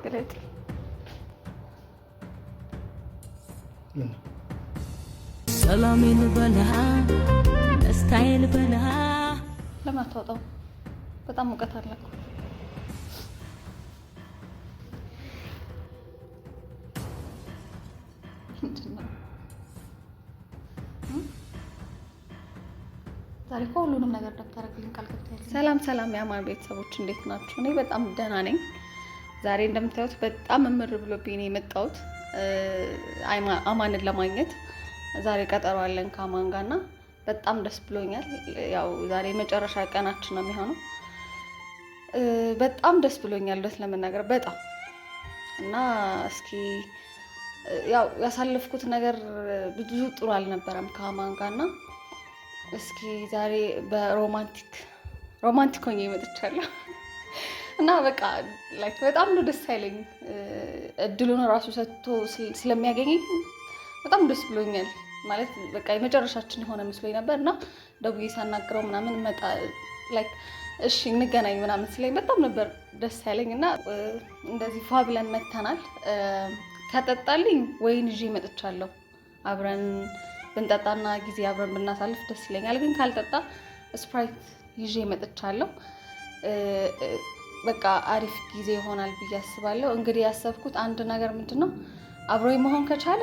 ግለጥ ሰላሜን በልሃ ደስታዬን በልሃ ለማታወጣው በጣም ሙቀት አለ እኮ ዛሬ ሁሉንም ነገር ደብታረግልኝ ቃል ገብተሃል። ሰላም የአማን ቤተሰቦች እንዴት ናችሁ? እኔ በጣም ደህና ነኝ። ዛሬ እንደምታዩት በጣም እምር ብሎብኝ ነው የመጣሁት አማንን ለማግኘት። ዛሬ ቀጠሮ አለን ከአማን ጋርና በጣም ደስ ብሎኛል። ያው ዛሬ መጨረሻ ቀናችን ነው የሚሆነው። በጣም ደስ ብሎኛል ደስ ለመናገር በጣም እና እስኪ ያው ያሳለፍኩት ነገር ብዙ ጥሩ አልነበረም ከአማን ጋርና እስኪ ዛሬ በሮማንቲክ ሆኜ መጥቻለሁ እና በቃ ላይክ በጣም ነው ደስ ያለኝ። እድሉን ራሱ ሰጥቶ ስለሚያገኘኝ በጣም ደስ ብሎኛል። ማለት በቃ የመጨረሻችን የሆነ መስሎኝ ነበርና ደውዬ ሳናግረው ምናምን መጣ ላይክ እሺ እንገናኝ ምናምን ስለኝ በጣም ነበር ደስ ያለኝ እና እንደዚህ ፏ ብለን መተናል። ከጠጣልኝ ወይን ይዤ መጥቻለሁ አብረን ብንጠጣና ጊዜ አብረን ብናሳልፍ ደስ ይለኛል። ግን ካልጠጣ ስፕራይት ይዤ መጥቻለሁ። በቃ አሪፍ ጊዜ ይሆናል ብዬ አስባለሁ። እንግዲህ ያሰብኩት አንድ ነገር ምንድነው አብሮኝ መሆን ከቻለ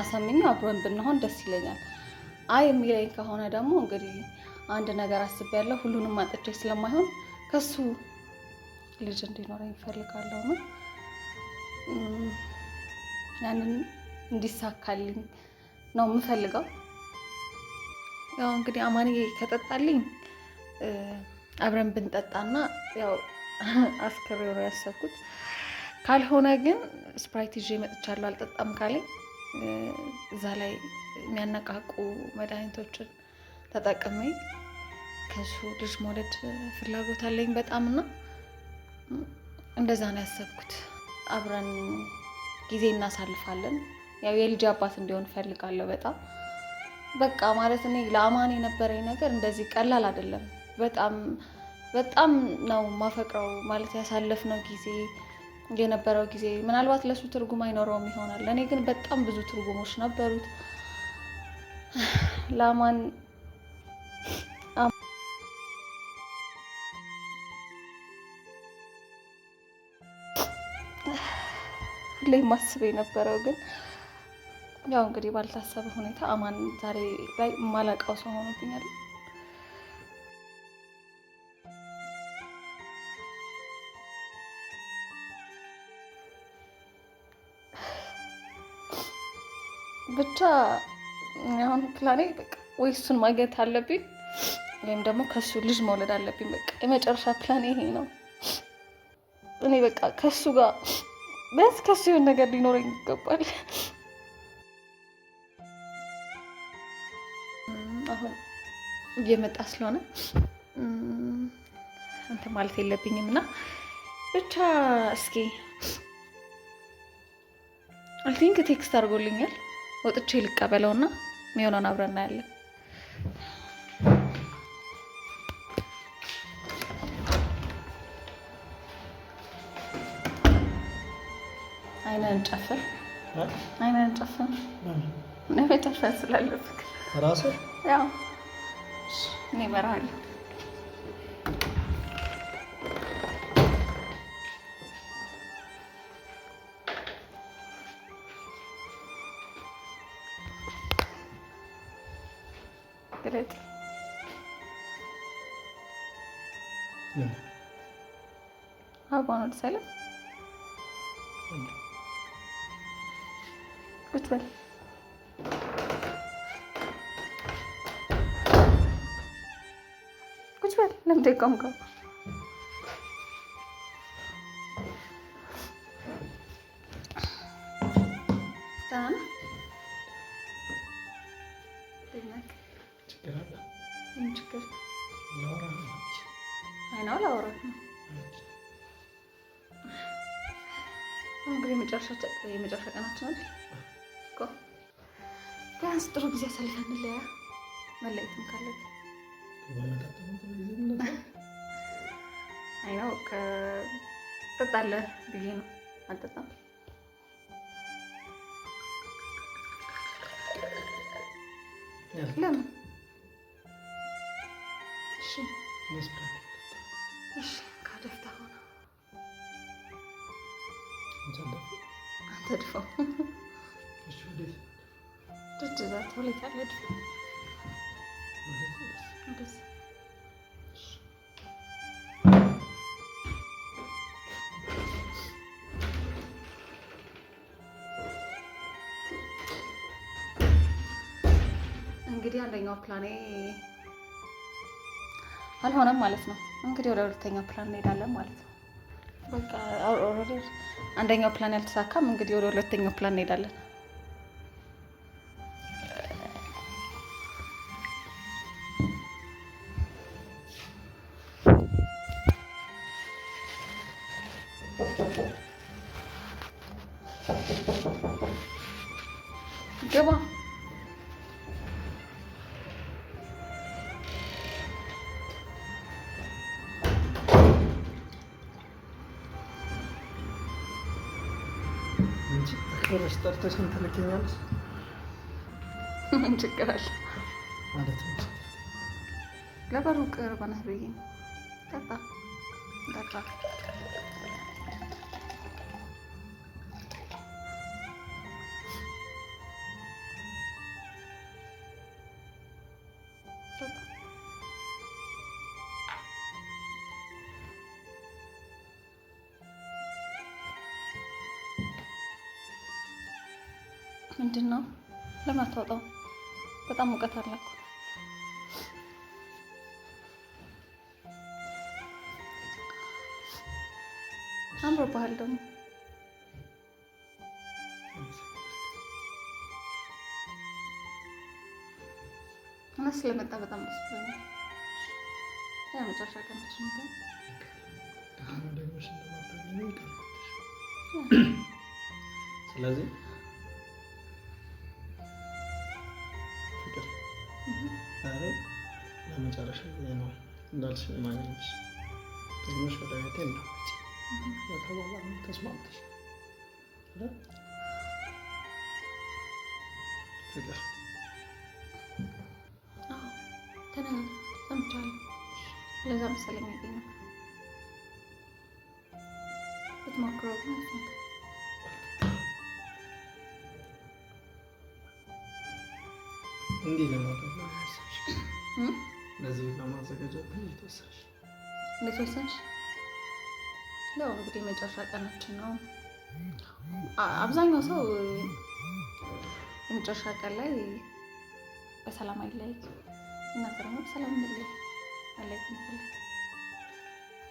አሳምኜው አብሮን ብንሆን ደስ ይለኛል። አይ የሚለኝ ከሆነ ደግሞ እንግዲህ አንድ ነገር አስቤያለሁ። ሁሉንም አጥቼ ስለማይሆን ከሱ ልጅ እንዲኖረኝ እፈልጋለሁ ነው ያንን እንዲሳካልኝ ነው የምፈልገው። ያው እንግዲህ አማንዬ ከጠጣልኝ አብረን ብንጠጣና ያው አስከሬው ነው ያሰብኩት። ካልሆነ ግን ስፕራይት ይዤ መጥቻለሁ አልጠጣም ካለኝ እዛ ላይ የሚያነቃቁ መድኃኒቶችን ተጠቅሜ ከሱ ልጅ መውለድ ፍላጎት አለኝ በጣም እና እንደዛ ነው ያሰብኩት። አብረን ጊዜ እናሳልፋለን። ያው የልጅ አባት እንዲሆን ፈልጋለሁ በጣም በቃ ማለት እኔ ለአማን የነበረኝ ነገር እንደዚህ ቀላል አይደለም። በጣም ነው ማፈቅረው ማለት ያሳለፍነው ጊዜ የነበረው ጊዜ ምናልባት ለሱ ትርጉም አይኖረውም ይሆናል። ለእኔ ግን በጣም ብዙ ትርጉሞች ነበሩት። ለአማን ሁሌ ማስበው የነበረው ግን ያው እንግዲህ ባልታሰበ ሁኔታ አማን ዛሬ ላይ ማላውቀው ሰው ሆኖብኛል። ብቻ አሁን ፕላኔ በቃ ወይ እሱን ማግኘት አለብኝ ወይም ደግሞ ከሱ ልጅ መውለድ አለብኝ። በቃ የመጨረሻ ፕላኔ ይሄ ነው። እኔ በቃ ከሱ ጋር ቢያንስ ከሱ የሆነ ነገር ሊኖረኝ ይገባል። አሁን እየመጣ ስለሆነ እንትን ማለት የለብኝም እና ብቻ እስኪ አይ ቲንክ ቴክስት አድርጎልኛል። ወጥቼ ልቀበለውና የሚሆነውን አብረን እናያለን። አይነን ጨፍን እኔ መጨፈን ስላለብክ ራሱ ያው እኔ እመራለሁ። ግለጥ አባኑ ሰላም ቁጭ በል ለምንድን የቆምከው? እንግዲህ የመጨረሻ ቀናችን አይደል እኮ ቢያንስ ጥሩ ጊዜ አሳልፈን እንለያ። መለየትም ካለብን አይ ነው ከጠጣለህ ብዬ ነው አልጠጣም። ለምን? እሺ እሺ፣ ካደፍታ ሆነ አንተ ድፋው። ድጅዛት ሁሌት አለ ድፋው እንግዲህ አንደኛው ፕላኔ አልሆነም ማለት ነው። እንግዲህ ወደ ሁለተኛው ፕላን እንሄዳለን ማለት ነው። በቃ ኦልሬዲ አንደኛው ፕላን ያልተሳካም፣ እንግዲህ ወደ ሁለተኛው ፕላን እንሄዳለን። ግባ አክብረሽ ጠርተሽኝ ትልኪኛለሽ። ምን ችግር አለ ማለት ነው? ለበሩ ቅርብ ነህ ብዬ ጠጣ ጠጣ። ምንድን ነው? ለምን አታወጣው? በጣም ሙቀት አለ እኮ። አምሮብሃል ደግሞ። እውነት ስለመጣ በጣም ደስ ብሎኛል። ያ መጨረሻ ቀናችን ነው። ስለዚህ ዛሬ ለመጨረሻ ጊዜ ነው እንዳልሽ ማግኘትሽ። ደግሞሽ ወደ ቤቴ እንዳትመጪ የተባባልነው ተስማምተሽ ፍቅር? አዎ ተነጋግረን ሰምቻለሁ። ለዛ መሰለኝ ያገኘው ብትሞክረው ግን እንዲህ ለማድረግ ነው ያሰብሽ? ለዚህ ለማዘጋጀት ነው የተወሰንሽ? እንዴት ወሰንሽ? ያው እንግዲህ መጨረሻ ቀናችን ነው። አብዛኛው ሰው የመጨረሻ ቀን ላይ በሰላም አይለያይ። እናንተ ደግሞ በሰላም እንለያይ አለያየት እንፈልግ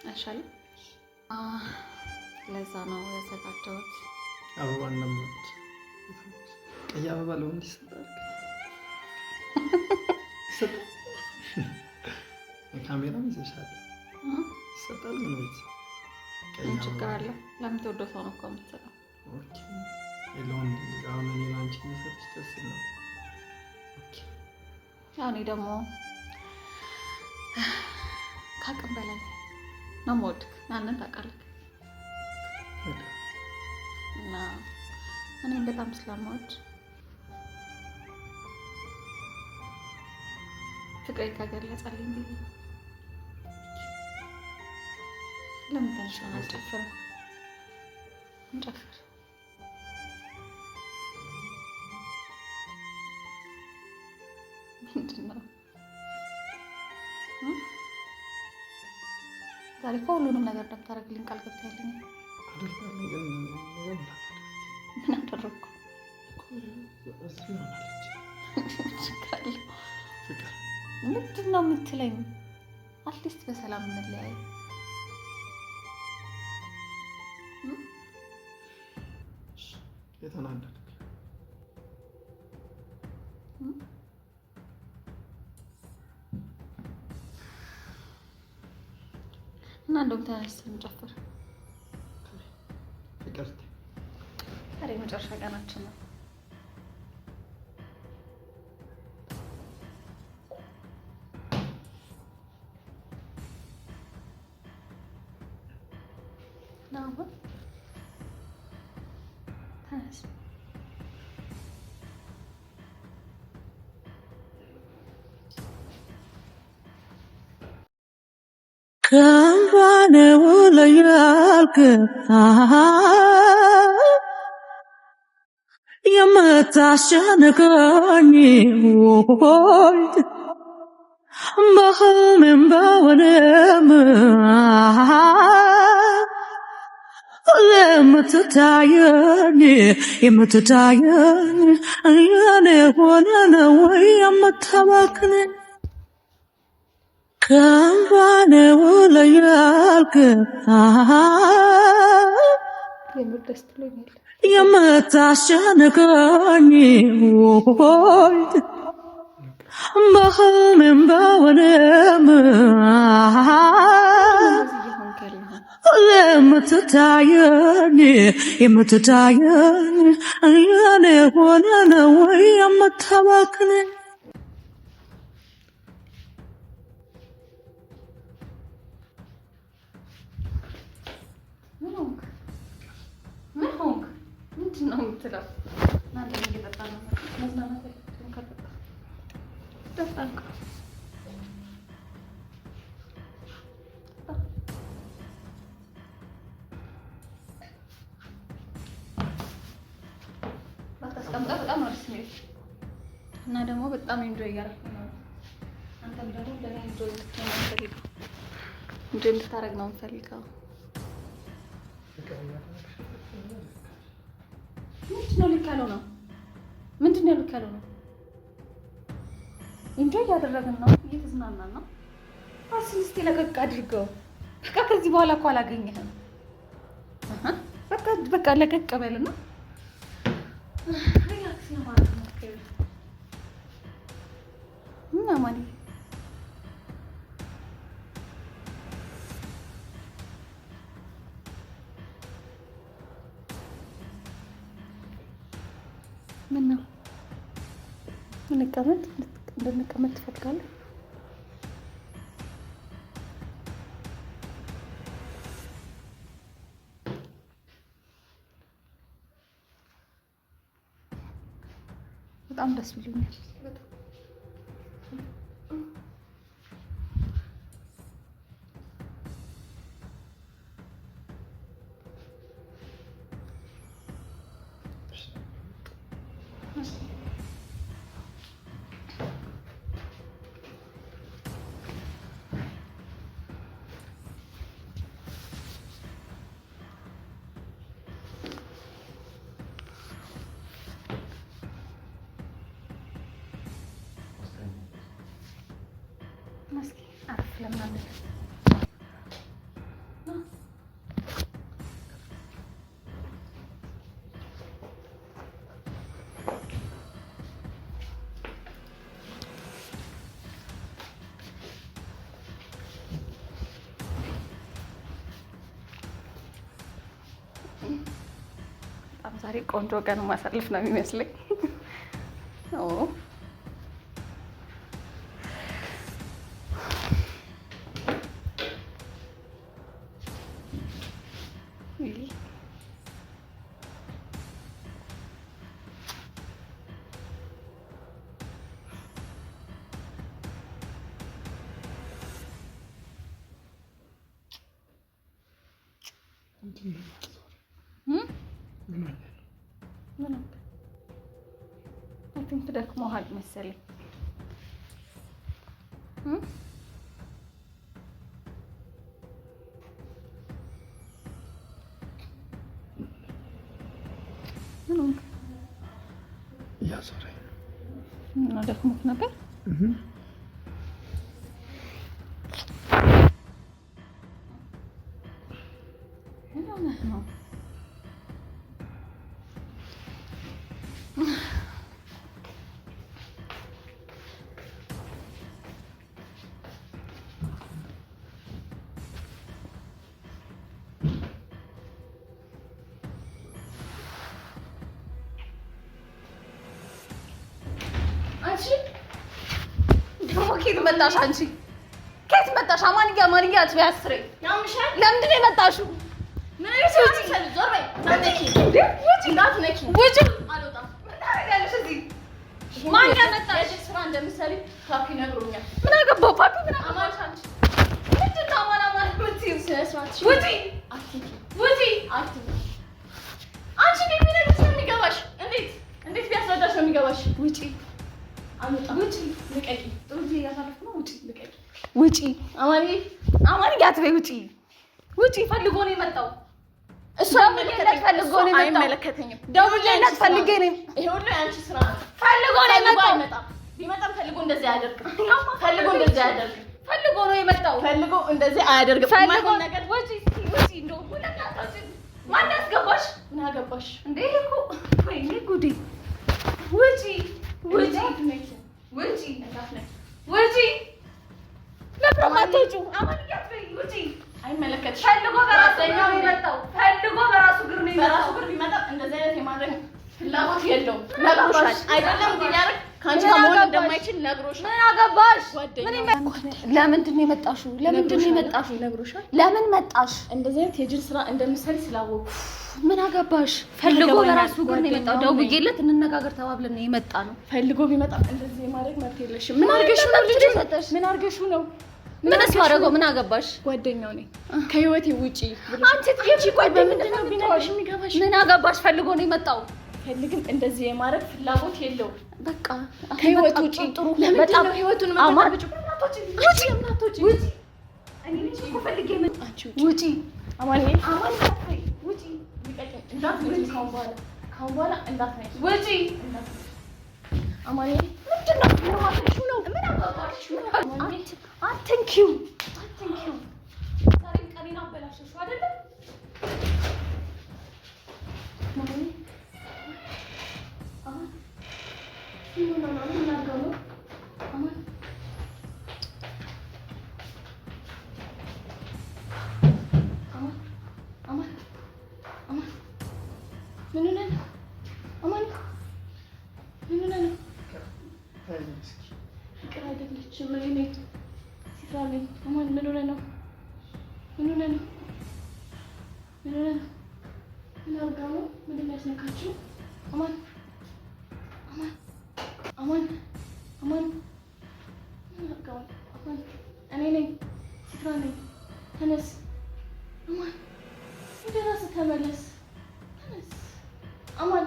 አይሻልም? ለዛ ነው ያዘጋጀሁት። አበባ እንደምወድ ቀይ አበባ ለወንድ ይሰጣል። ካሜራም ይዘሻል ይሰጣል። ምን ቤት ምን ችግር አለ? ለምን ተወደው ሰው ነው እኮ የምትሰጠው። ኦኬ ለወንድ አሁን እኔ ላንቺ የሚሰጥሽ ደስ ነው። ኦኬ ያው እኔ ደግሞ ከአቅም በላይ ነው የምወድክ። ያንን ታውቃለህ። እና እኔም በጣም ስለምወድ ፍቅሬ ከገለጸልኝ ብዬ ለምን ተነሽ አንጨፍር? እንጨፍር። ምንድን ነው ዛሬ እኮ ሁሉንም ነገር እንደምታደርግልኝ ቃል ገብተህልኝ። አደርጋለሁ ግን ምን አደረግኩ? ችግር አለ ፍቅር? ምንድን ነው የምትለኝ? አትሊስት በሰላም እንለያይ። የተናደድክ እና እንደውም ተነስ እንጨፍር። ፍቅር ዛሬ የመጨረሻ ቀናችን ነው። ካምባነ ወለያልክ የምታስጨንቀኝ ሆይ በህልሜም በወኔም የምትታየኝ የኔ ሆነ ነው ወይ የምታባክነኝ ካምባነ ወለያልክ የምታስጨንቀኝ ሆይ በህልሜም በወኔም የምትታየኝ የኔ ሆነ ነው ወይ የምታባክነኝ ነው የምትለው? እናንተ እየጠጣ ነው መዝናናት ጠጣንካ ባታስቀምጣ በጣም ነው ደስ የሚል እና ደግሞ በጣም ኢንጆይ እያደረኩ ነው። አንተም ደግሞ ለኔ ኢንጆይ እንድታረግ ነው የምፈልገው። ምንድነው ልክ ያለው ነው? ምንድነው ልክ ያለው ነው? ኢንጆይ እያደረግን ነው፣ እየተዝናናን ነው። እስኪ ለቀቅ አድርገው። በቃ ከዚህ በኋላ እኮ አላገኘህም። በቃ ለቀቅ በልና ሪላክስ ነው ማለት ነው። እና ማን ምን ነው እንድንቀመጥ ትፈልጋለህ? በጣም ደስ ብሎኛል። መስኪ አፍ ለማለት በጣም ዛሬ ቆንጆ ቀን ማሳለፍ ነው የሚመስለኝ። I think ደክሞሃል መሰለኝ። ደክሞት ነበር። ከየት መጣሽ አንቺ? ከየት መጣሽ? አማንያ አትበይ አስሬ። ለምንድን ነው የመጣሽው? ማን ያመጣሽ? ስራ እንደምትሰሪ ፓፒ ነግሮኛል። ምን አገባው ፓፒ? ምን አማራሽ አንቺ? ምንድን ነው አማራ ማለት የምትይው? ስነ ስርዓት ውጪ! ውጪ! አንቺ እንዴት ቢነግርሽ ነው የሚገባሽ? እንዴት ቢያስረዳሽ ነው የሚገባሽ? ውጪ! ውጪ! ልቀቂ! ጥሩ ጊዜ እያሳለፍኩ ነው። ውጪ! ልቀቂ! ውጪ! አማርዬ አትበይ። ውጪ! ፈልጎ ነው የመጣው። እሱ ፈልጎ ነው የመጣው። አይመለከተኝም። ደውዬለት ፈልጌ ነው። ይሄ ሁሉ የአንቺ ስራ ነው። ፈልጎ ነው የመጣው። ቢመጣም ፈልጎ እንደዚህ አያደርግም። ፈልጎ ነው የመጣው። ፈልጎ እንደዚህ አያደርግም። ፈልጎ ነገር ውጪ! እንደው ማን ያስገባሽ? ምን አገባሽ እንዴ? እኮ ወይኔ ጉዴ! ውጪ! ለፕሮማቶቹ አማርኛ አትበይ። ውጪ! አይመለከትሽም። ፈልጎ በራሱ ነው የመጣው። ፈልጎ በራሱ ግር ነው የመጣው። በራሱ ግር ቢመጣ እንደዚህ አይነት የማድረግ ፍላጎት የለውም። ነግሮሻል አይደለም? እንዲያረግ ካንቺ ጋር መሆን እንደማይችል ነግሮሻል። ምን አገባሽ? ለምንድን ነው የመጣሽው? ነግሮሻል። ለምን መጣሽ? እንደዚህ አይነት የጅል ስራ እንደምትሰሪ ስላወቁ ምን አገባሽ? ፈልጎ በራሱ ግር ነው የመጣው። ደውዬለት እንነጋገር ተባብለን ነው የመጣ ነው። ፈልጎ ቢመጣ እንደዚህ የማድረግ መብት የለሽም። ምን አርገሽው ነው ልጅ ሰጠሽ? ምን አርገሽው ነው? ምንስ ማረገው? ምን አገባሽ? ጓደኛው ነኝ። ከህይወቴ ውጪ አንቺ ትሄጂ። ቆይ በምንድን ነው ቢነግርሽ የሚገባሽ? ምን አገባሽ? ፈልጎ ነው የመጣው። ፈልግም እንደዚህ የማድረግ ፍላጎት የለውም። በቃ ከህይወት ውጪ። በጣም ህይወቱን ማታበጭ እናቶች ውጪ! እኔ ልጅ እኮ ፈልጌ መጣችሁ። ውጪ! አማን ውጪ! እንዳትነኪ። ካሁን በኋላ እንዳትነኪ። ውጪ! አማን ምንድን ነው? ምን አገባሽ? አትንኪው። ዛሬም ቀኔን አበላሸሽው አይደለ? እኔ ነኝ ሲትራ ነኝ። ተነስ አማን፣ ወደ ራስህ ተመለስ። ተነስ አማን፣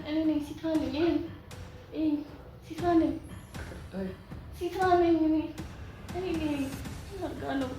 እኔ ነኝ ሲትራ ነኝ። ሲትራ ነኝ። እኔ ነኝ። አደርጋለሁ